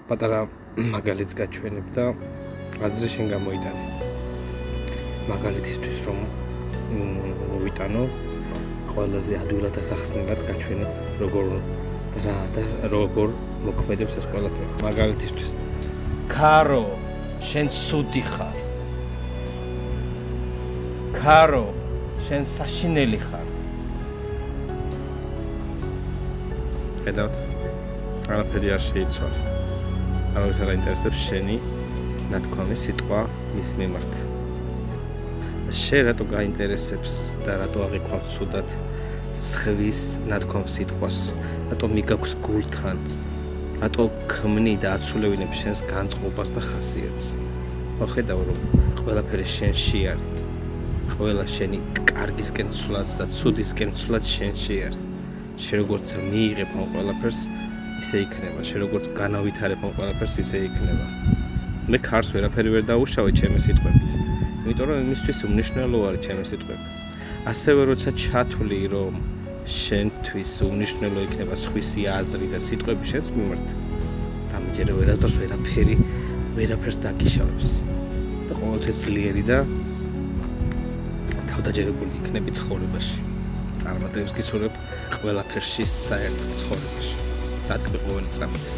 პატარა მაგალითს გაჩვენებ და აზრი შენ გამოიტანე. მაგალითისთვის რომ ვიტანო, ყველაზე ადვილად ასახსნელად გაჩვენებ როგორ მოქმედებს ეს ყველაფერი. მაგალითისთვის ქარო, შენ სუდი ხარ. ქარო, შენ საშინელი ხარ. ხედავთ? არაფერი არ შეიცვალა. არავის არ აინტერესებს შენი ნათქვამი სიტყვა მის მიმართ. შენ რატო გაინტერესებს და რატო აღიქვამს ცუდად სხვის ნათქვამ სიტყვას? რატო მიგაქვს გულთან? რატო ქმნი და აცულევინებ შენს განწყობას და ხასიათს? ხედავ რომ ყველაფერი შენში არის. ყველა შენი კარგისკენ ცვლაც და ცუდისკენ ცვლაც შენში არის. შენ როგორც მიიღებ ამ ყველაფერს, ისე იქნება. შენ როგორც განავითარებ ამ ყველაფერს, ისე იქნება. მე ქარს ვერაფერი ვერ დაუშავე ჩემი სიტყვებით. იმიტომ რომ იმისთვის უმნიშვნელო არის ჩემი სიტყვები. ასევე როცა ჩათვლი რომ შენთვის უმნიშვნელო იქნება სხვისი აზრი და სიტყვები შენს მიმართ, დამიჯერე ვერასდროს ვერაფერს დაგიშავებს. და ყოველთვის ძლიერი და თავდაჯერებული იქნები ცხოვრებაში. წარმატებას გისურვებ ყველაფერში საერთოდ ცხოვრებაში. დადგმე ყოველი წამით.